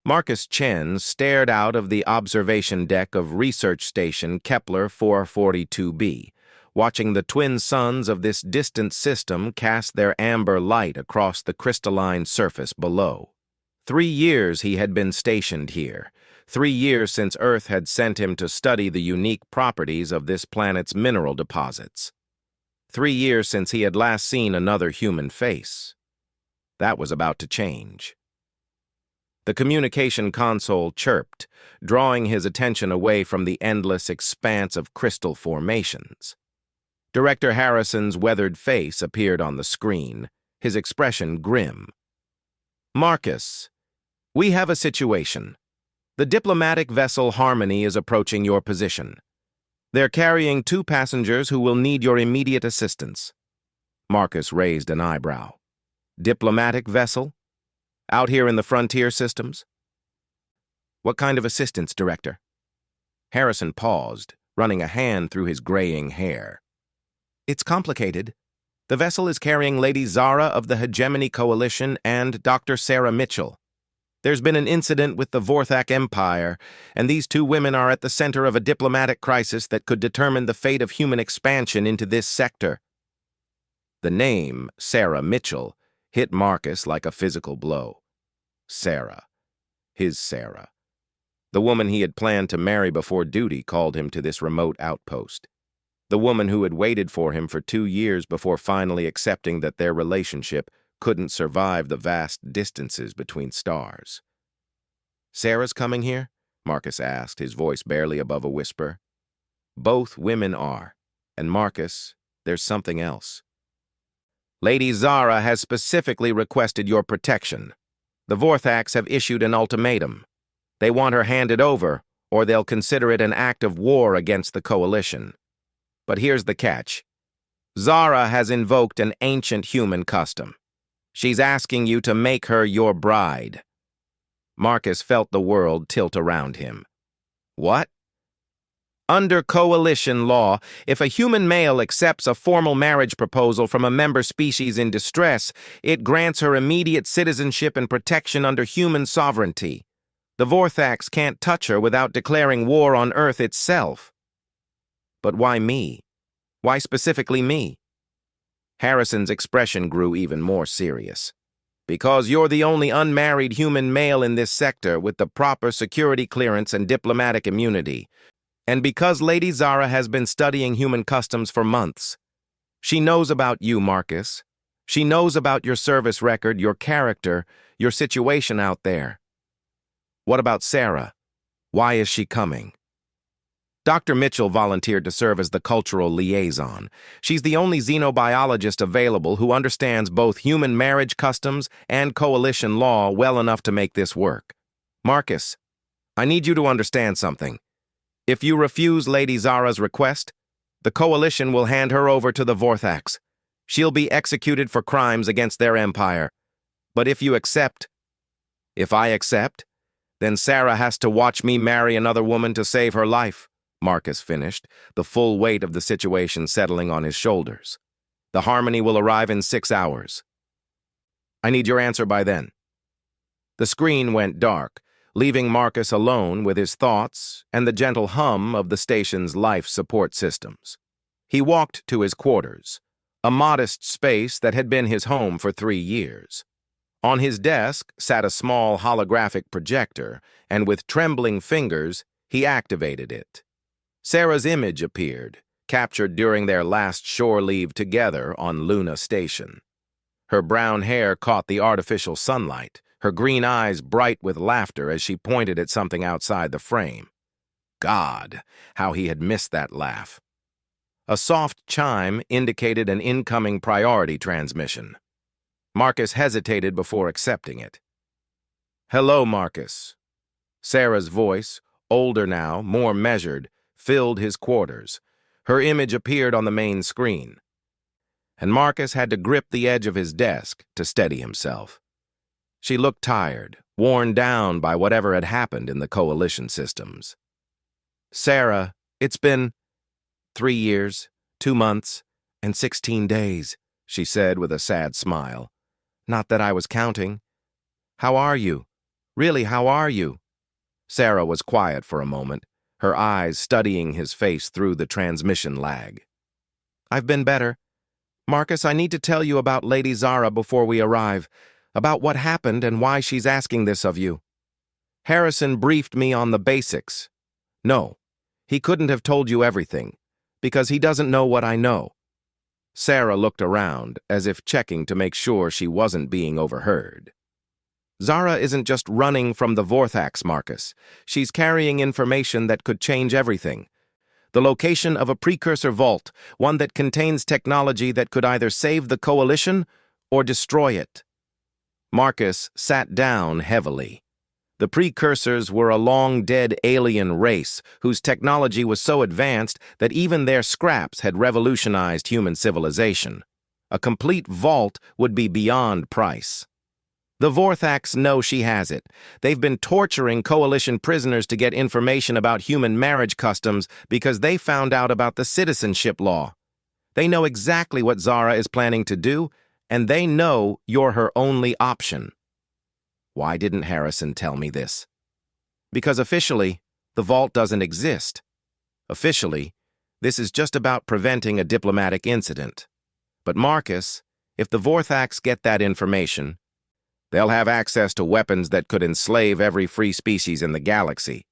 Marcus Chen stared out of the observation deck of research station Kepler 442b, watching the twin suns of this distant system cast their amber light across the crystalline surface below. 3 years he had been stationed here, 3 years since Earth had sent him to study the unique properties of this planet's mineral deposits. 3 years since he had last seen another human face. That was about to change. The communication console chirped, drawing his attention away from the endless expanse of crystal formations. Director Harrison's weathered face appeared on the screen, his expression grim. "Marcus, we have a situation. The diplomatic vessel Harmony is approaching your position. They're carrying 2 passengers who will need your immediate assistance." Marcus raised an eyebrow. "Diplomatic vessel? Out here in the frontier systems?" "What kind of assistance, Director?" Harrison paused, running a hand through his graying hair. "It's complicated. The vessel is carrying Lady Zara of the Hegemony Coalition and Dr. Sarah Mitchell. There's been an incident with the Vorthak Empire, and these 2 women are at the center of a diplomatic crisis that could determine the fate of human expansion into this sector." The name, Sarah Mitchell, hit Marcus like a physical blow. Sarah. His Sarah. The woman he had planned to marry before duty called him to this remote outpost. The woman who had waited for him for 2 years before finally accepting that their relationship couldn't survive the vast distances between stars. "Sarah's coming here?" Marcus asked, his voice barely above a whisper. "Both women are. And Marcus, there's something else. Lady Zara has specifically requested your protection. The Vorthaks have issued an ultimatum. They want her handed over, or they'll consider it an act of war against the Coalition. But here's the catch. Zara has invoked an ancient human custom. She's asking you to make her your bride." Marcus felt the world tilt around him. "What?" "Under Coalition law, if a human male accepts a formal marriage proposal from a member species in distress, it grants her immediate citizenship and protection under human sovereignty. The Vorthaks can't touch her without declaring war on Earth itself." "But why me? Why specifically me?" Harrison's expression grew even more serious. "Because you're the only unmarried human male in this sector with the proper security clearance and diplomatic immunity. And because Lady Zara has been studying human customs for months. She knows about you, Marcus. She knows about your service record, your character, your situation out there." "What about Sarah? Why is she coming?" Dr. Mitchell volunteered to serve as the cultural liaison. She's the only xenobiologist available who understands both human marriage customs and coalition law well enough to make this work. "Marcus, I need you to understand something. If you refuse Lady Zara's request, the Coalition will hand her over to the Vorthaks. She'll be executed for crimes against their empire. But if you accept, if I accept, then Sarah has to watch me marry another woman to save her life," Marcus finished, the full weight of the situation settling on his shoulders. "The Harmony will arrive in 6 hours. I need your answer by then." The screen went dark, leaving Marcus alone with his thoughts and the gentle hum of the station's life support systems. He walked to his quarters, a modest space that had been his home for 3 years. On his desk sat a small holographic projector, and with trembling fingers, he activated it. Sarah's image appeared, captured during their last shore leave together on Luna Station. Her brown hair caught the artificial sunlight, her green eyes bright with laughter as she pointed at something outside the frame. God, how he had missed that laugh. A soft chime indicated an incoming priority transmission. Marcus hesitated before accepting it. "Hello, Marcus." Sarah's voice, older now, more measured, filled his quarters. Her image appeared on the main screen, and Marcus had to grip the edge of his desk to steady himself. She looked tired, worn down by whatever had happened in the coalition systems. "Sarah, it's been 3 years, 2 months, and 16 days, she said with a sad smile. "Not that I was counting. How are you? Really, how are you? Sarah was quiet for a moment, her eyes studying his face through the transmission lag. I've been better. Marcus, I need to tell you about Lady Zara before we arrive, about what happened and why she's asking this of you. Harrison briefed me on the basics. No, he couldn't have told you everything, because he doesn't know what I know. Sarah looked around, as if checking to make sure she wasn't being overheard. Zara isn't just running from the Vorthax, Marcus. She's carrying information that could change everything. The location of a precursor vault, one that contains technology that could either save the Coalition or destroy it. Marcus sat down heavily. The precursors were a long-dead alien race whose technology was so advanced that even their scraps had revolutionized human civilization. A complete vault would be beyond price. The Vorthax know she has it. They've been torturing Coalition prisoners to get information about human marriage customs because they found out about the citizenship law. They know exactly what Zara is planning to do, and they know you're her only option. Why didn't Harrison tell me this? Because officially, the vault doesn't exist. Officially, this is just about preventing a diplomatic incident. But Marcus, if the Vorthax get that information, they'll have access to weapons that could enslave every free species in the galaxy.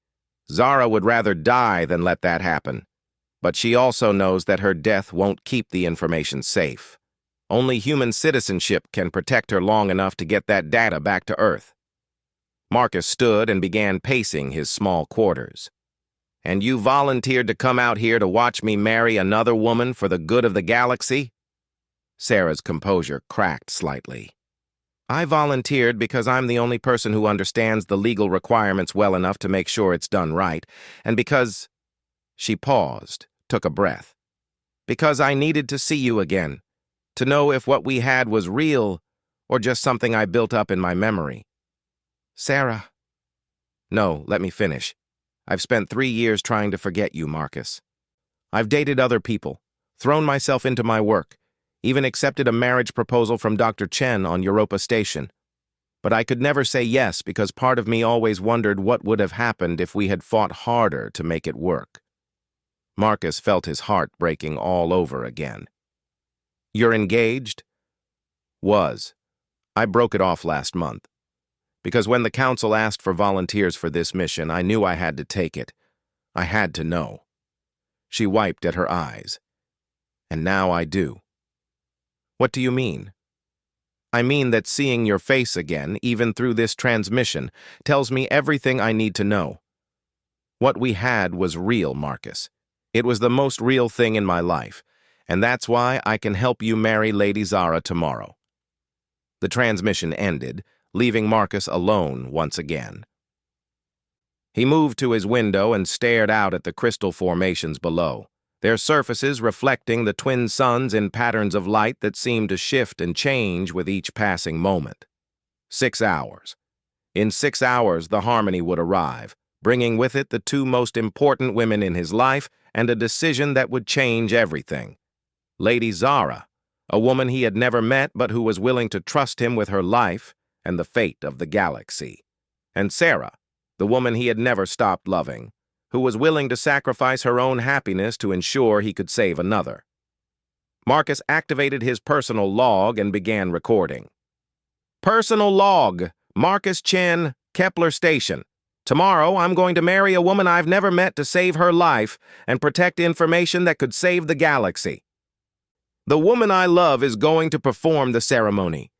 Zara would rather die than let that happen. But she also knows that her death won't keep the information safe. Only human citizenship can protect her long enough to get that data back to Earth. Marcus stood and began pacing his small quarters. And you volunteered to come out here to watch me marry another woman for the good of the galaxy? Sarah's composure cracked slightly. I volunteered because I'm the only person who understands the legal requirements well enough to make sure it's done right, and because... She paused, took a breath. Because I needed to see you again, to know if what we had was real or just something I built up in my memory. Sarah. No, let me finish. I've spent 3 years trying to forget you, Marcus. I've dated other people, thrown myself into my work, even accepted a marriage proposal from Dr. Chen on Europa Station. But I could never say yes because part of me always wondered what would have happened if we had fought harder to make it work. Marcus felt his heart breaking all over again. You're engaged? Was. I broke it off last month. Because when the council asked for volunteers for this mission, I knew I had to take it. I had to know. She wiped at her eyes. And now I do. What do you mean? I mean that seeing your face again, even through this transmission, tells me everything I need to know. What we had was real, Marcus. It was the most real thing in my life, and that's why I can help you marry Lady Zara tomorrow. The transmission ended, leaving Marcus alone once again. He moved to his window and stared out at the crystal formations below, their surfaces reflecting the twin suns in patterns of light that seemed to shift and change with each passing moment. 6 hours. In 6 hours, the harmony would arrive, bringing with it the 2 most important women in his life and a decision that would change everything. Lady Zara, a woman he had never met but who was willing to trust him with her life and the fate of the galaxy. And Sarah, the woman he had never stopped loving, who was willing to sacrifice her own happiness to ensure he could save another. Marcus activated his personal log and began recording. Personal log, Marcus Chen, Kepler Station. Tomorrow, I'm going to marry a woman I've never met to save her life and protect information that could save the galaxy. The woman I love is going to perform the ceremony.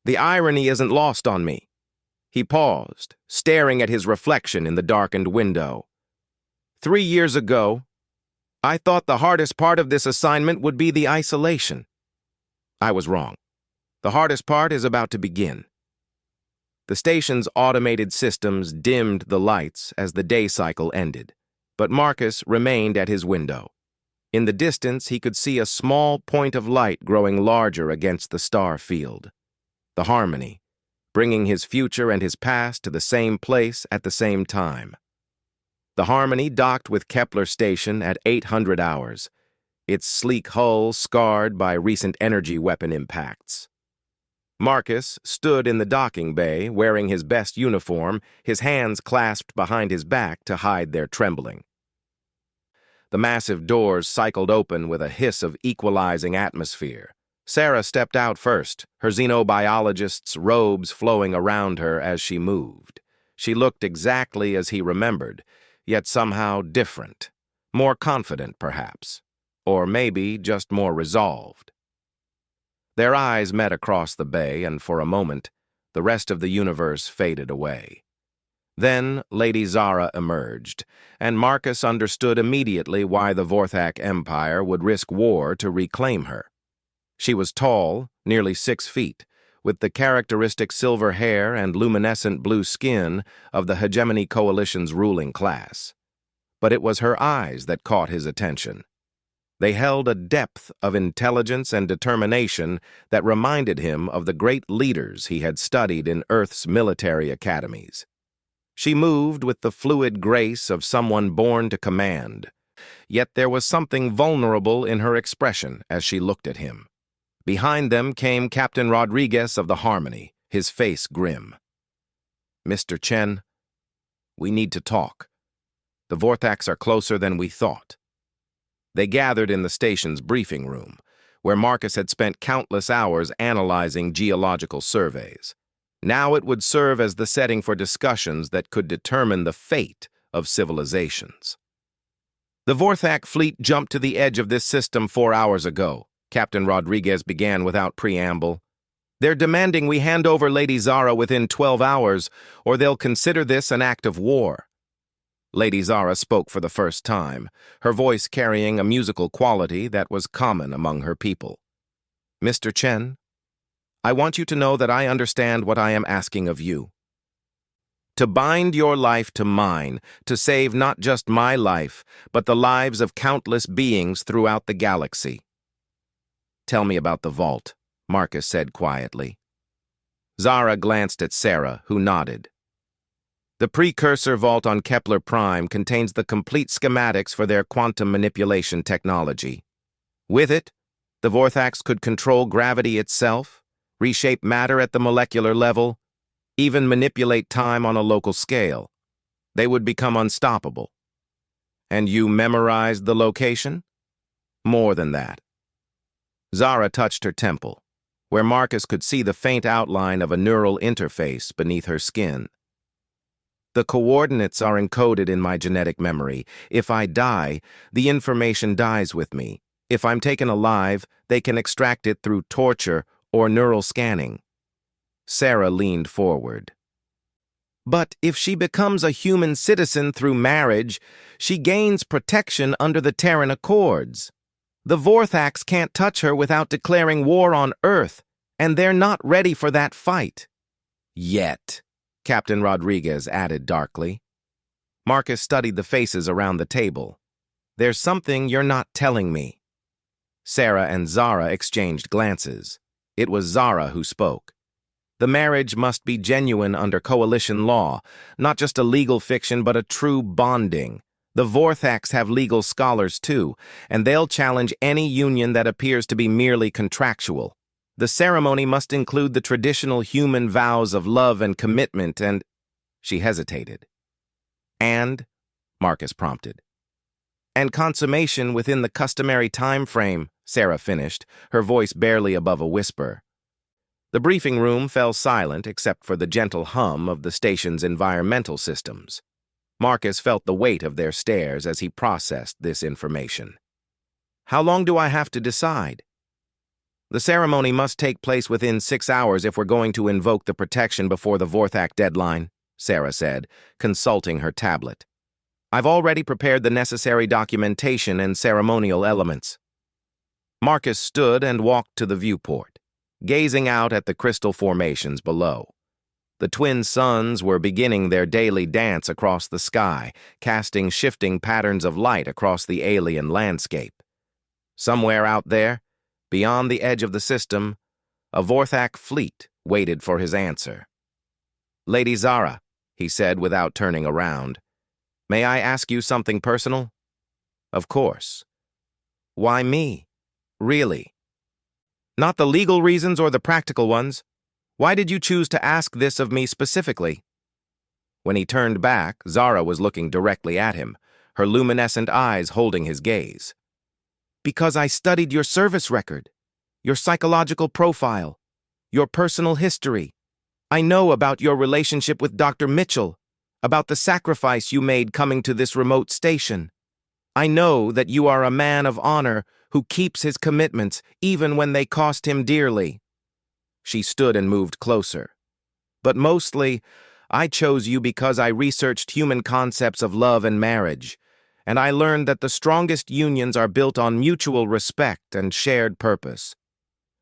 The irony isn't lost on me. He paused, staring at his reflection in the darkened window. 3 years ago, I thought the hardest part of this assignment would be the isolation. I was wrong. The hardest part is about to begin. The station's automated systems dimmed the lights as the day cycle ended, but Marcus remained at his window. In the distance, he could see a small point of light growing larger against the star field. The harmony, bringing his future and his past to the same place at the same time. The harmony docked with Kepler Station at 800 hours, its sleek hull scarred by recent energy weapon impacts. Marcus stood in the docking bay, wearing his best uniform, his hands clasped behind his back to hide their trembling. The massive doors cycled open with a hiss of equalizing atmosphere. Sarah stepped out first, her xenobiologist's robes flowing around her as she moved. She looked exactly as he remembered, yet somehow different. More confident, perhaps. Or maybe just more resolved. Their eyes met across the bay, and for a moment, the rest of the universe faded away. Then Lady Zara emerged, and Marcus understood immediately why the Vorthak Empire would risk war to reclaim her. She was tall, nearly 6 feet, with the characteristic silver hair and luminescent blue skin of the Hegemony Coalition's ruling class. But it was her eyes that caught his attention. They held a depth of intelligence and determination that reminded him of the great leaders he had studied in Earth's military academies. She moved with the fluid grace of someone born to command, yet there was something vulnerable in her expression as she looked at him. Behind them came Captain Rodriguez of the Harmony, his face grim. "Mr. Chen, we need to talk. The Vorthaks are closer than we thought." They gathered in the station's briefing room, where Marcus had spent countless hours analyzing geological surveys. Now it would serve as the setting for discussions that could determine the fate of civilizations. "The Vorthak fleet jumped to the edge of this system 4 hours ago," Captain Rodriguez began without preamble. "They're demanding we hand over Lady Zara within 12 hours, or they'll consider this an act of war." Lady Zara spoke for the first time, her voice carrying a musical quality that was common among her people. "Mr. Chen, I want you to know that I understand what I am asking of you. To bind your life to mine, to save not just my life, but the lives of countless beings throughout the galaxy." "Tell me about the vault," Marcus said quietly. Zara glanced at Sarah, who nodded. "The precursor vault on Kepler Prime contains the complete schematics for their quantum manipulation technology. With it, the Vorthaks could control gravity itself, reshape matter at the molecular level, even manipulate time on a local scale. They would become unstoppable. And you memorized the location? More than that." Zara touched her temple, where Marcus could see the faint outline of a neural interface beneath her skin. "The coordinates are encoded in my genetic memory. If I die, the information dies with me. If I'm taken alive, they can extract it through torture or neural scanning." Sarah leaned forward. "But if she becomes a human citizen through marriage, she gains protection under the Terran Accords. The Vorthaks can't touch her without declaring war on Earth, and they're not ready for that fight." "Yet," Captain Rodriguez added darkly. Marcus studied the faces around the table. "There's something you're not telling me." Sarah and Zara exchanged glances. It was Zara who spoke. "The marriage must be genuine under coalition law, not just a legal fiction but a true bonding. The Vorthaks have legal scholars too, and they'll challenge any union that appears to be merely contractual. The ceremony must include the traditional human vows of love and commitment and—" She hesitated. "And," Marcus prompted. "And consummation within the customary time frame," Sarah finished, her voice barely above a whisper. The briefing room fell silent except for the gentle hum of the station's environmental systems. Marcus felt the weight of their stares as he processed this information. "How long do I have to decide?" "The ceremony must take place within 6 hours if we're going to invoke the protection before the Vorthak deadline," Sarah said, consulting her tablet. "I've already prepared the necessary documentation and ceremonial elements." Marcus stood and walked to the viewport, gazing out at the crystal formations below. The twin suns were beginning their daily dance across the sky, casting shifting patterns of light across the alien landscape. Somewhere out there, beyond the edge of the system, a Vorthak fleet waited for his answer. "Lady Zara," he said without turning around, "may I ask you something personal?" "Of course." "Why me? Really?" "Not the legal reasons or the practical ones. Why did you choose to ask this of me specifically?" When he turned back, Zara was looking directly at him, her luminescent eyes holding his gaze. "Because I studied your service record, your psychological profile, your personal history. I know about your relationship with Dr. Mitchell, about the sacrifice you made coming to this remote station. I know that you are a man of honor who keeps his commitments even when they cost him dearly." She stood and moved closer. "But mostly, I chose you because I researched human concepts of love and marriage, and I learned that the strongest unions are built on mutual respect and shared purpose.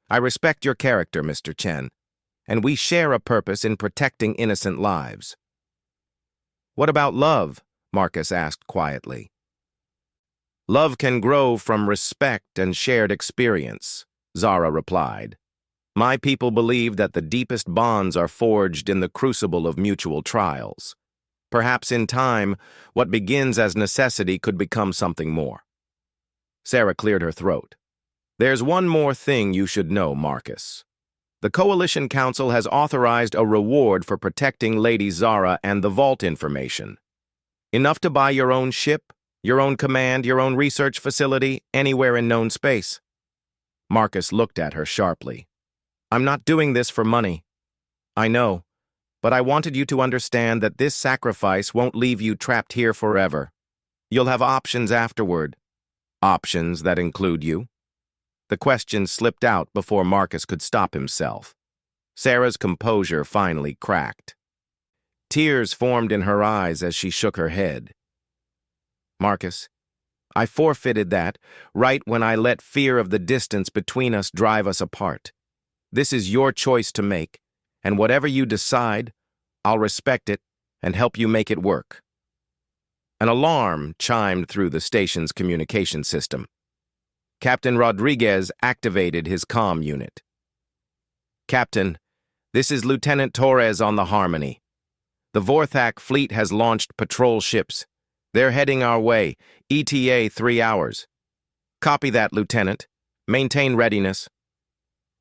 I respect your character, Mr. Chen, and we share a purpose in protecting innocent lives." "What about love?" Marcus asked quietly. "Love can grow from respect and shared experience," Zara replied. "My people believe that the deepest bonds are forged in the crucible of mutual trials. Perhaps in time, what begins as necessity could become something more." Sarah cleared her throat. "There's one more thing you should know, Marcus. The Coalition Council has authorized a reward for protecting Lady Zara and the vault information. Enough to buy your own ship, your own command, your own research facility, anywhere in known space." Marcus looked at her sharply. "I'm not doing this for money. I know, but I wanted you to understand that this sacrifice won't leave you trapped here forever. You'll have options afterward. Options that include you." The question slipped out before Marcus could stop himself. Sarah's composure finally cracked. Tears formed in her eyes as she shook her head. "Marcus, I forfeited that right when I let fear of the distance between us drive us apart. This is your choice to make, and whatever you decide, I'll respect it and help you make it work." An alarm chimed through the station's communication system. Captain Rodriguez activated his comm unit. "Captain, this is Lieutenant Torres on the Harmony. The Vorthak fleet has launched patrol ships. They're heading our way, ETA 3 hours. Copy that, Lieutenant. Maintain readiness."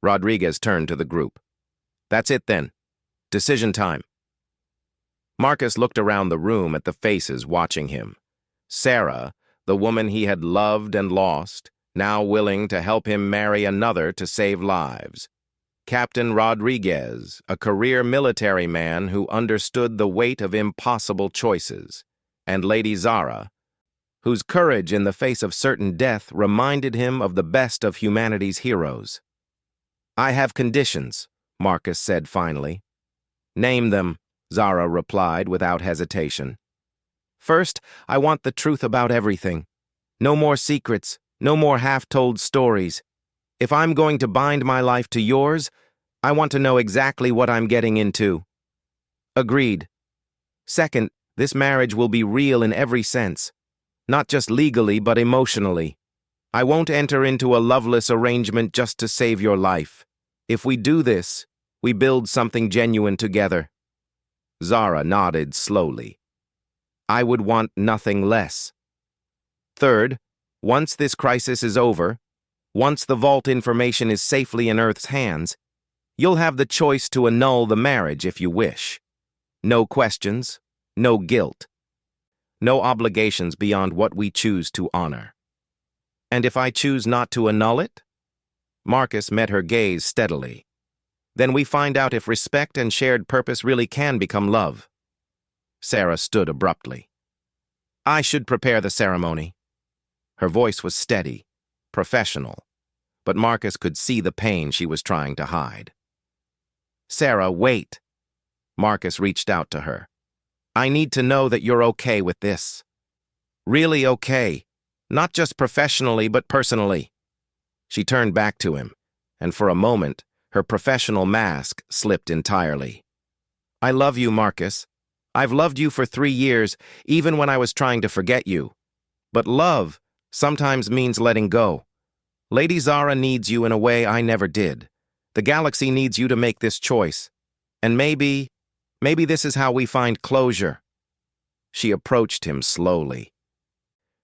Rodriguez turned to the group. "That's it then. Decision time." Marcus looked around the room at the faces watching him. Sarah, the woman he had loved and lost, now willing to help him marry another to save lives. Captain Rodriguez, a career military man who understood the weight of impossible choices. And Lady Zara, whose courage in the face of certain death reminded him of the best of humanity's heroes. "I have conditions," Marcus said finally. "Name them," Zara replied without hesitation. "First, I want the truth about everything. No more secrets, no more half-told stories. If I'm going to bind my life to yours, I want to know exactly what I'm getting into." "Agreed." "Second, this marriage will be real in every sense. Not just legally, but emotionally. I won't enter into a loveless arrangement just to save your life. If we do this, we build something genuine together." Zara nodded slowly. "I would want nothing less." "Third, once this crisis is over, once the vault information is safely in Earth's hands, you'll have the choice to annul the marriage if you wish. No questions, no guilt. No obligations beyond what we choose to honor." "And if I choose not to annul it?" Marcus met her gaze steadily. "Then we find out if respect and shared purpose really can become love." Sarah stood abruptly. "I should prepare the ceremony." Her voice was steady, professional, but Marcus could see the pain she was trying to hide. "Sarah, wait." Marcus reached out to her. "I need to know that you're okay with this. Really okay. Not just professionally, but personally." She turned back to him, and for a moment, her professional mask slipped entirely. "I love you, Marcus. I've loved you for 3 years, even when I was trying to forget you. But love sometimes means letting go. Lady Zara needs you in a way I never did. The galaxy needs you to make this choice. And maybe this is how we find closure." She approached him slowly,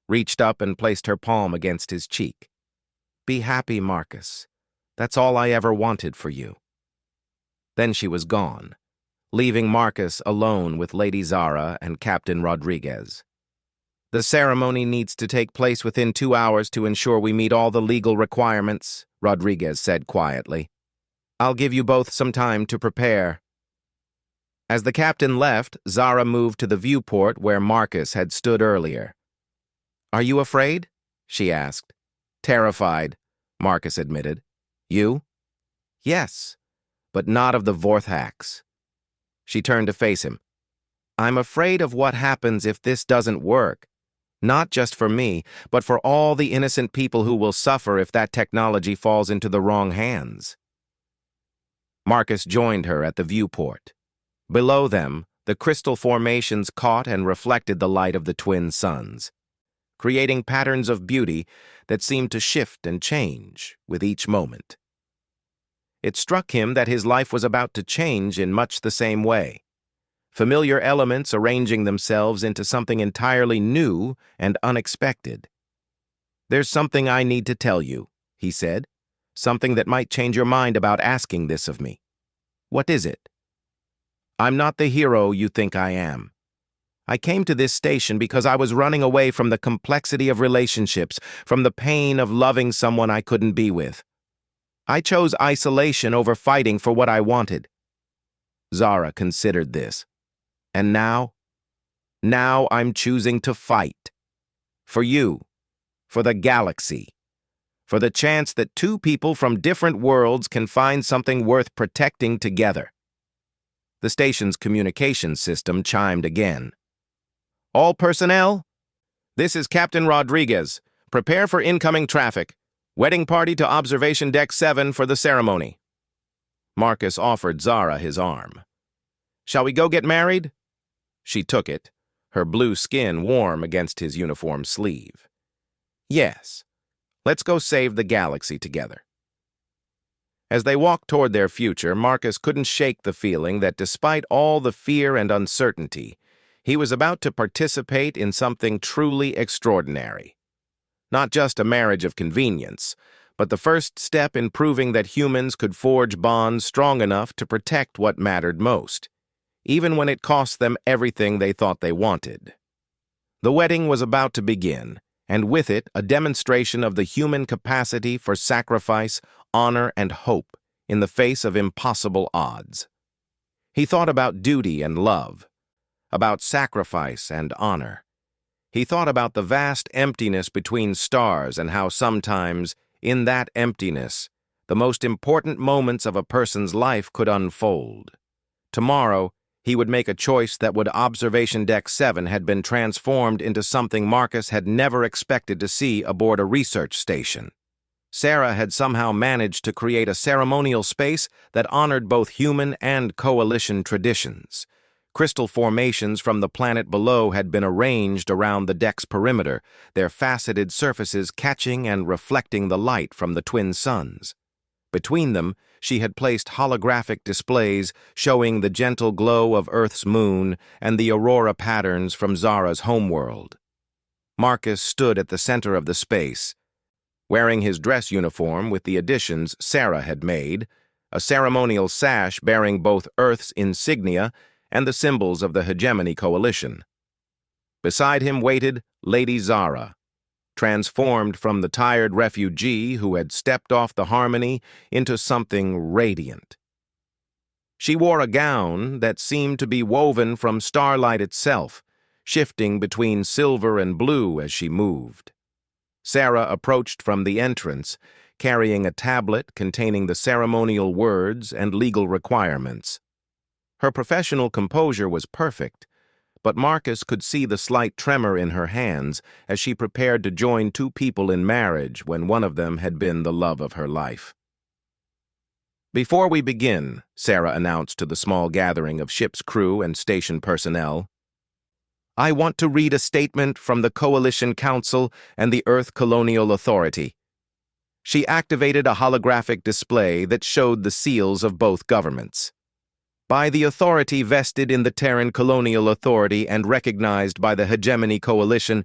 reached up and placed her palm against his cheek. "Be happy, Marcus. That's all I ever wanted for you." Then she was gone, leaving Marcus alone with Lady Zara and Captain Rodriguez. "The ceremony needs to take place within 2 hours to ensure we meet all the legal requirements," Rodriguez said quietly. "I'll give you both some time to prepare." As the captain left, Zara moved to the viewport where Marcus had stood earlier. "Are you afraid?" she asked. "Terrified," Marcus admitted. "You?" "Yes, but not of the Vorthax." She turned to face him. "I'm afraid of what happens if this doesn't work. Not just for me, but for all the innocent people who will suffer if that technology falls into the wrong hands." Marcus joined her at the viewport. Below them, the crystal formations caught and reflected the light of the twin suns, creating patterns of beauty that seemed to shift and change with each moment. It struck him that his life was about to change in much the same way, familiar elements arranging themselves into something entirely new and unexpected. "There's something I need to tell you," he said, "something that might change your mind about asking this of me." "What is it?" "I'm not the hero you think I am. I came to this station because I was running away from the complexity of relationships, from the pain of loving someone I couldn't be with. I chose isolation over fighting for what I wanted." Zara considered this. "And now? Now I'm choosing to fight. For you. For the galaxy. For the chance that two people from different worlds can find something worth protecting together." The station's communication system chimed again. "All personnel? This is Captain Rodriguez. Prepare for incoming traffic. Wedding party to Observation Deck 7 for the ceremony." Marcus offered Zara his arm. "Shall we go get married?" She took it, her blue skin warm against his uniform sleeve. "Yes. Let's go save the galaxy together." As they walked toward their future, Marcus couldn't shake the feeling that despite all the fear and uncertainty, he was about to participate in something truly extraordinary. Not just a marriage of convenience, but the first step in proving that humans could forge bonds strong enough to protect what mattered most, even when it cost them everything they thought they wanted. The wedding was about to begin, and with it a demonstration of the human capacity for sacrifice, honor, and hope in the face of impossible odds. He thought about duty and love, about sacrifice and honor. He thought about the vast emptiness between stars and how sometimes, in that emptiness, the most important moments of a person's life could unfold. Tomorrow, he would make a choice that would Observation Deck 7 had been transformed into something Marcus had never expected to see aboard a research station. Sarah had somehow managed to create a ceremonial space that honored both human and coalition traditions. Crystal formations from the planet below had been arranged around the deck's perimeter, their faceted surfaces catching and reflecting the light from the twin suns. Between them, she had placed holographic displays showing the gentle glow of Earth's moon and the aurora patterns from Zara's homeworld. Marcus stood at the center of the space, wearing his dress uniform with the additions Sarah had made, a ceremonial sash bearing both Earth's insignia and the symbols of the Hegemony Coalition. Beside him waited Lady Zara, transformed from the tired refugee who had stepped off the Harmony into something radiant. She wore a gown that seemed to be woven from starlight itself, shifting between silver and blue as she moved. Sarah approached from the entrance, carrying a tablet containing the ceremonial words and legal requirements. Her professional composure was perfect, but Marcus could see the slight tremor in her hands as she prepared to join two people in marriage when one of them had been the love of her life. "Before we begin," Sarah announced to the small gathering of ship's crew and station personnel, "I want to read a statement from the Coalition Council and the Earth Colonial Authority." She activated a holographic display that showed the seals of both governments. "By the authority vested in the Terran Colonial Authority and recognized by the Hegemony Coalition,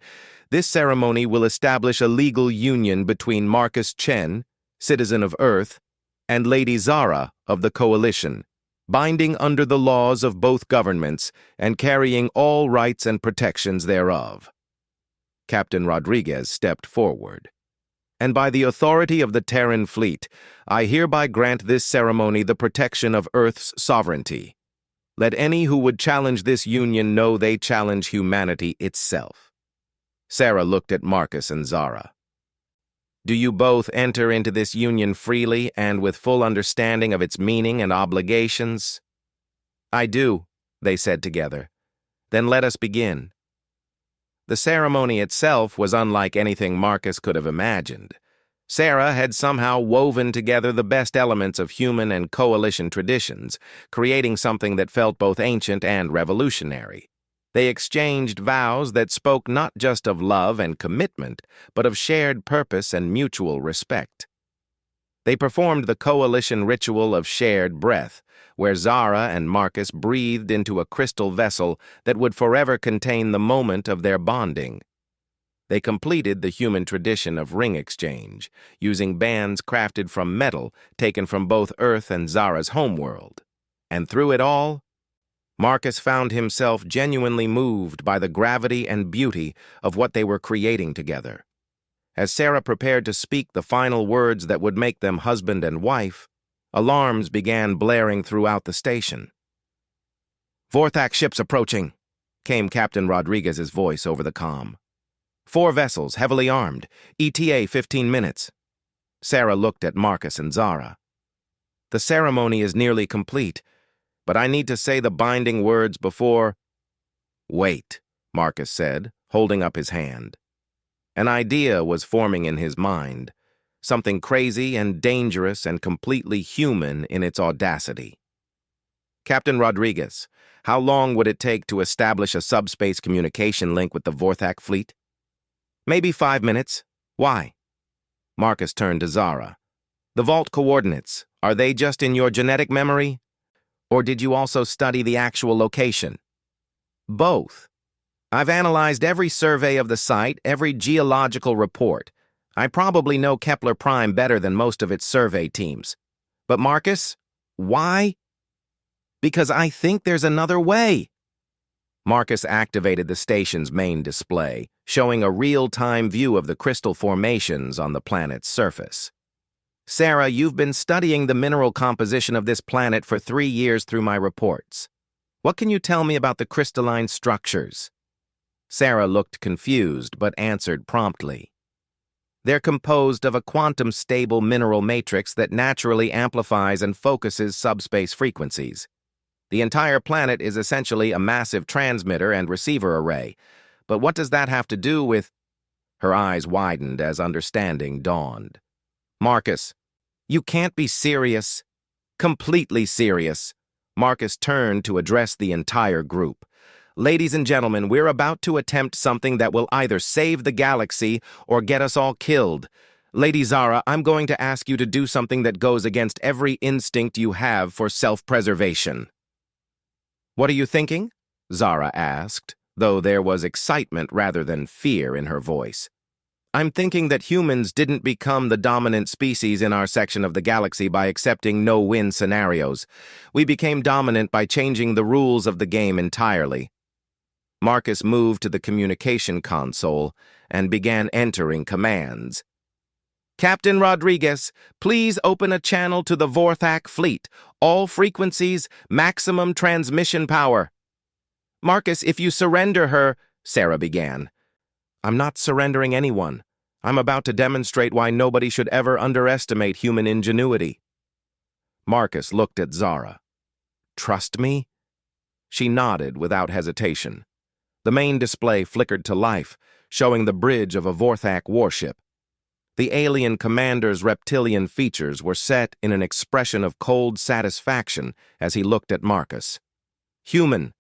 this ceremony will establish a legal union between Marcus Chen, citizen of Earth, and Lady Zara of the Coalition, binding under the laws of both governments and carrying all rights and protections thereof. Captain Rodriguez stepped forward. And by the authority of the Terran fleet, I hereby grant this ceremony the protection of Earth's sovereignty. Let any who would challenge this union know they challenge humanity itself. Sarah looked at Marcus and Zara. Do you both enter into this union freely and with full understanding of its meaning and obligations? I do, they said together. Then let us begin. The ceremony itself was unlike anything Marcus could have imagined. Sarah had somehow woven together the best elements of human and coalition traditions, creating something that felt both ancient and revolutionary. They exchanged vows that spoke not just of love and commitment, but of shared purpose and mutual respect. They performed the coalition ritual of shared breath, where Zara and Marcus breathed into a crystal vessel that would forever contain the moment of their bonding. They completed the human tradition of ring exchange, using bands crafted from metal taken from both Earth and Zara's homeworld. And through it all, Marcus found himself genuinely moved by the gravity and beauty of what they were creating together. As Sarah prepared to speak the final words that would make them husband and wife, alarms began blaring throughout the station. "Vorthak ships approaching," came Captain Rodriguez's voice over the comm. "4 vessels, heavily armed. ETA 15 minutes. Sarah looked at Marcus and Zara. "The ceremony is nearly complete, but I need to say the binding words before—" "Wait," Marcus said, holding up his hand. An idea was forming in his mind, something crazy and dangerous and completely human in its audacity. "Captain Rodriguez, how long would it take to establish a subspace communication link with the Vorthak fleet?" "Maybe 5 minutes. Why?" Marcus turned to Zara. "The vault coordinates, are they just in your genetic memory? Or did you also study the actual location?" "Both. I've analyzed every survey of the site, every geological report. I probably know Kepler Prime better than most of its survey teams. But Marcus, why?" "Because I think there's another way." Marcus activated the station's main display, showing a real-time view of the crystal formations on the planet's surface. "Sarah, you've been studying the mineral composition of this planet for 3 years through my reports. What can you tell me about the crystalline structures?" Sarah looked confused, but answered promptly. "They're composed of a quantum-stable mineral matrix that naturally amplifies and focuses subspace frequencies. The entire planet is essentially a massive transmitter and receiver array. But what does that have to do with—" Her eyes widened as understanding dawned. "Marcus, you can't be serious." "Completely serious." Marcus turned to address the entire group. "Ladies and gentlemen, we're about to attempt something that will either save the galaxy or get us all killed. Lady Zara, I'm going to ask you to do something that goes against every instinct you have for self-preservation." "What are you thinking?" Zara asked, though there was excitement rather than fear in her voice. "I'm thinking that humans didn't become the dominant species in our section of the galaxy by accepting no-win scenarios. We became dominant by changing the rules of the game entirely." Marcus moved to the communication console and began entering commands. "Captain Rodriguez, please open a channel to the Vorthak fleet. All frequencies, maximum transmission power." "Marcus, if you surrender her—" Sarah began. "I'm not surrendering anyone. I'm about to demonstrate why nobody should ever underestimate human ingenuity." Marcus looked at Zara. "Trust me?" She nodded without hesitation. The main display flickered to life, showing the bridge of a Vorthak warship. The alien commander's reptilian features were set in an expression of cold satisfaction as he looked at Marcus. "Human,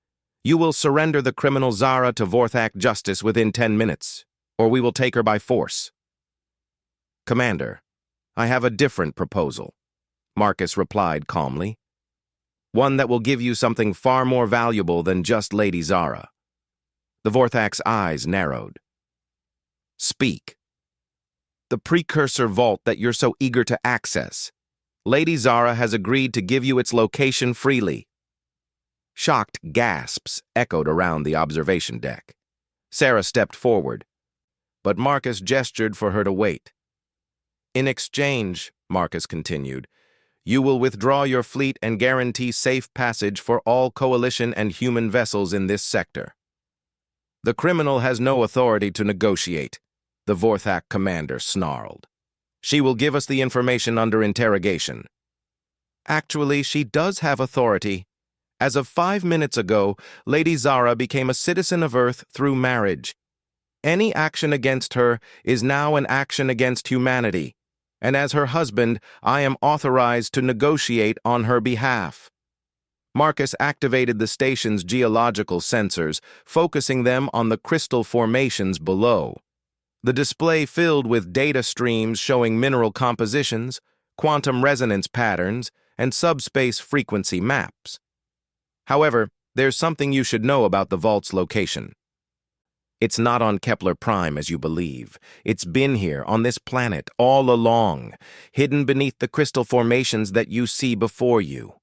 you will surrender the criminal Zara to Vorthak justice within 10 minutes, or we will take her by force." "Commander, I have a different proposal," Marcus replied calmly. "One that will give you something far more valuable than just Lady Zara." The Vorthak's eyes narrowed. "Speak." "The precursor vault that you're so eager to access." Lady Zara has agreed to give you its location freely. Shocked gasps echoed around the observation deck. Sarah stepped forward, but Marcus gestured for her to wait. In exchange, Marcus continued, you will withdraw your fleet and guarantee safe passage for all Coalition and human vessels in this sector. The criminal has no authority to negotiate, the Vorthak commander snarled. She will give us the information under interrogation. Actually, she does have authority. As of 5 minutes ago, Lady Zara became a citizen of Earth through marriage. Any action against her is now an action against humanity, and as her husband, I am authorized to negotiate on her behalf. Marcus activated the station's geological sensors, focusing them on the crystal formations below. The display filled with data streams showing mineral compositions, quantum resonance patterns, and subspace frequency maps. However, there's something you should know about the vault's location. It's not on Kepler Prime as you believe. It's been here, on this planet, all along, hidden beneath the crystal formations that you see before you.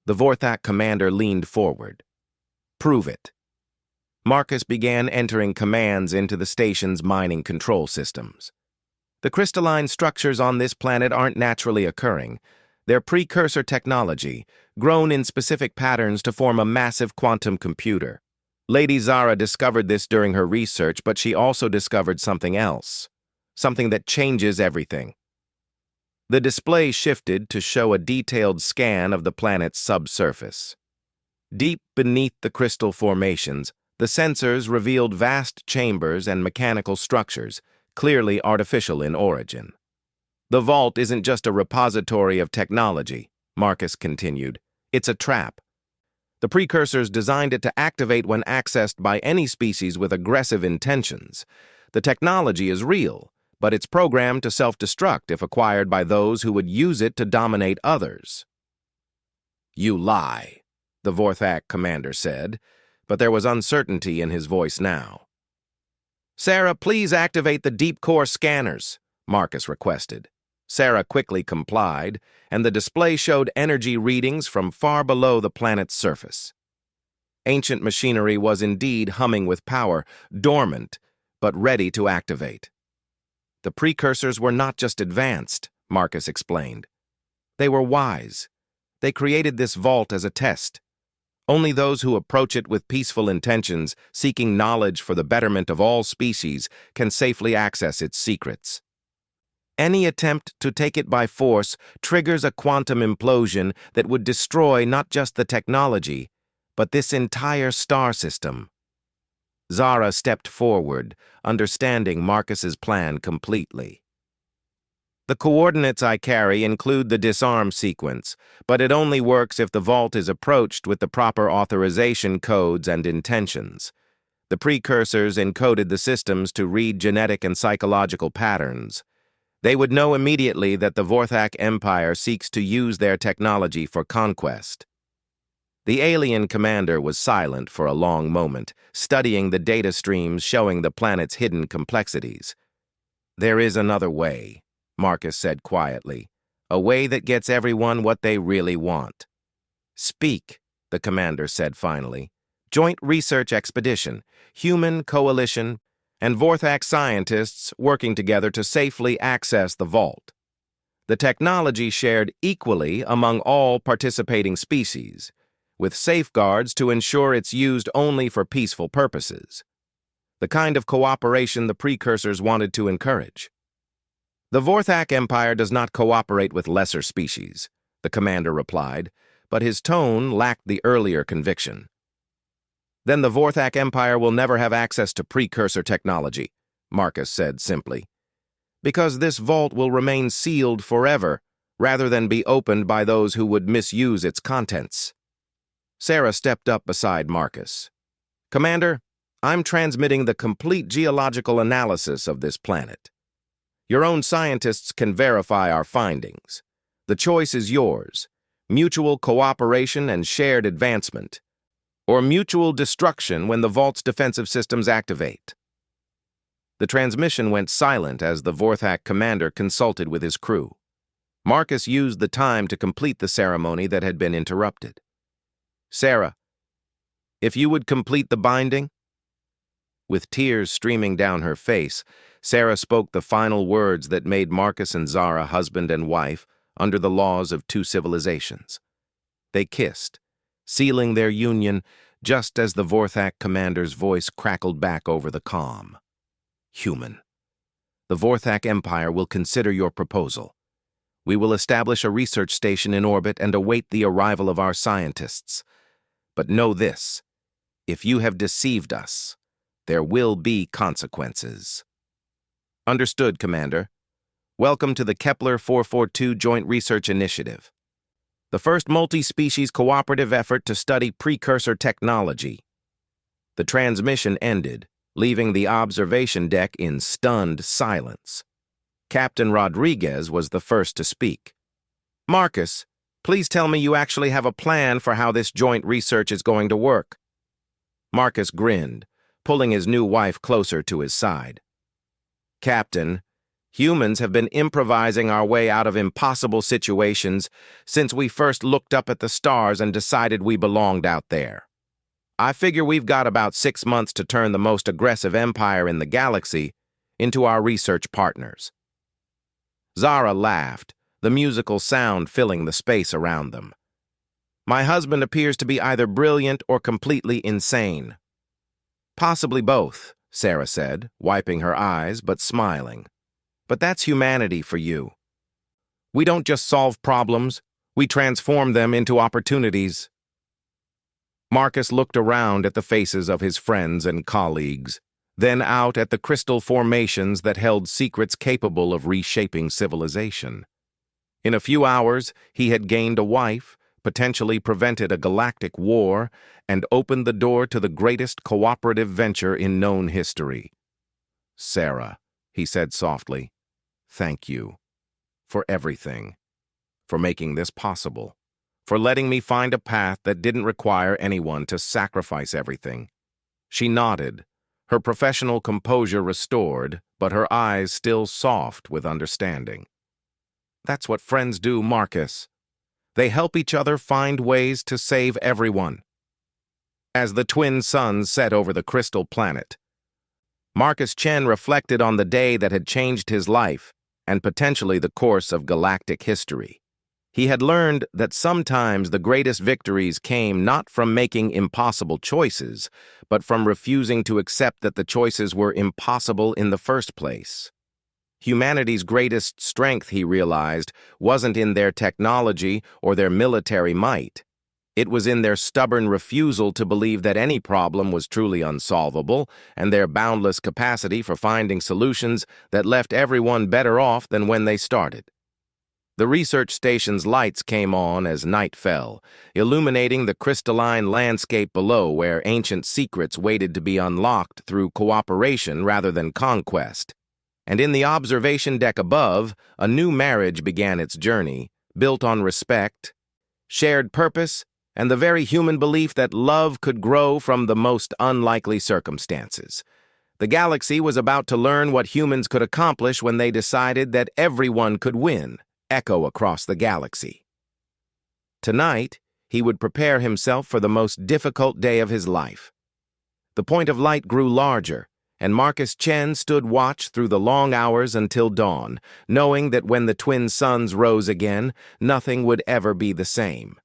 The Vorthak commander leaned forward. Prove it. Marcus began entering commands into the station's mining control systems. The crystalline structures on this planet aren't naturally occurring. They're precursor technology, grown in specific patterns to form a massive quantum computer. Lady Zara discovered this during her research, but she also discovered something else, something that changes everything. The display shifted to show a detailed scan of the planet's subsurface. Deep beneath the crystal formations, the sensors revealed vast chambers and mechanical structures, clearly artificial in origin. The vault isn't just a repository of technology, Marcus continued. It's a trap. The precursors designed it to activate when accessed by any species with aggressive intentions. The technology is real, but it's programmed to self-destruct if acquired by those who would use it to dominate others. You lie, the Vorthak commander said, but there was uncertainty in his voice now. Sarah, please activate the deep core scanners, Marcus requested. Sarah quickly complied, and the display showed energy readings from far below the planet's surface. Ancient machinery was indeed humming with power, dormant, but ready to activate. The precursors were not just advanced, Marcus explained. They were wise. They created this vault as a test. Only those who approach it with peaceful intentions, seeking knowledge for the betterment of all species, can safely access its secrets. Any attempt to take it by force triggers a quantum implosion that would destroy not just the technology, but this entire star system. Zara stepped forward, understanding Marcus's plan completely. The coordinates I carry include the disarm sequence, but it only works if the vault is approached with the proper authorization codes and intentions. The precursors encoded the systems to read genetic and psychological patterns. They would know immediately that the Vorthak Empire seeks to use their technology for conquest. The alien commander was silent for a long moment, studying the data streams showing the planet's hidden complexities. There is another way, Marcus said quietly, a way that gets everyone what they really want. Speak, the commander said finally. Joint research expedition, human coalition, and Vorthak scientists working together to safely access the vault. The technology shared equally among all participating species, with safeguards to ensure it's used only for peaceful purposes. The kind of cooperation the precursors wanted to encourage. The Vorthak Empire does not cooperate with lesser species, the commander replied, but his tone lacked the earlier conviction. Then the Vorthak Empire will never have access to precursor technology, Marcus said simply, because this vault will remain sealed forever rather than be opened by those who would misuse its contents. Sarah stepped up beside Marcus. Commander, I'm transmitting the complete geological analysis of this planet. Your own scientists can verify our findings. The choice is yours, mutual cooperation and shared advancement, or mutual destruction when the vault's defensive systems activate. The transmission went silent as the Vorthak commander consulted with his crew. Marcus used the time to complete the ceremony that had been interrupted. "Sarah, if you would complete the binding?" With tears streaming down her face, Sarah spoke the final words that made Marcus and Zara husband and wife under the laws of two civilizations. They kissed, sealing their union just as the Vorthak commander's voice crackled back over the calm. "Human, the Vorthak Empire will consider your proposal. We will establish a research station in orbit and await the arrival of our scientists. But know this, if you have deceived us, there will be consequences." "Understood, Commander. Welcome to the Kepler 442 Joint Research Initiative, the first multi-species cooperative effort to study precursor technology." The transmission ended, leaving the observation deck in stunned silence. Captain Rodriguez was the first to speak. "Marcus, please tell me you actually have a plan for how this joint research is going to work." Marcus grinned, pulling his new wife closer to his side. "Captain, humans have been improvising our way out of impossible situations since we first looked up at the stars and decided we belonged out there. I figure we've got about 6 months to turn the most aggressive empire in the galaxy into our research partners." Zara laughed, the musical sound filling the space around them. "My husband appears to be either brilliant or completely insane." "Possibly both," Sarah said, wiping her eyes but smiling. "But that's humanity for you. We don't just solve problems, we transform them into opportunities." Marcus looked around at the faces of his friends and colleagues, then out at the crystal formations that held secrets capable of reshaping civilization. In a few hours, he had gained a wife, potentially prevented a galactic war, and opened the door to the greatest cooperative venture in known history. "Sarah," he said softly, "thank you. For everything. For making this possible. For letting me find a path that didn't require anyone to sacrifice everything." She nodded, her professional composure restored, but her eyes still soft with understanding. "That's what friends do, Marcus. They help each other find ways to save everyone." As the twin suns set over the crystal planet, Marcus Chen reflected on the day that had changed his life and potentially the course of galactic history. He had learned that sometimes the greatest victories came not from making impossible choices, but from refusing to accept that the choices were impossible in the first place. Humanity's greatest strength, he realized, wasn't in their technology or their military might. It was in their stubborn refusal to believe that any problem was truly unsolvable, and their boundless capacity for finding solutions that left everyone better off than when they started. The research station's lights came on as night fell, illuminating the crystalline landscape below where ancient secrets waited to be unlocked through cooperation rather than conquest. And in the observation deck above, a new marriage began its journey, built on respect, shared purpose, and the very human belief that love could grow from the most unlikely circumstances. The galaxy was about to learn what humans could accomplish when they decided that everyone could win, echo across the galaxy. Tonight, he would prepare himself for the most difficult day of his life. The point of light grew larger, and Marcus Chen stood watch through the long hours until dawn, knowing that when the twin suns rose again, nothing would ever be the same.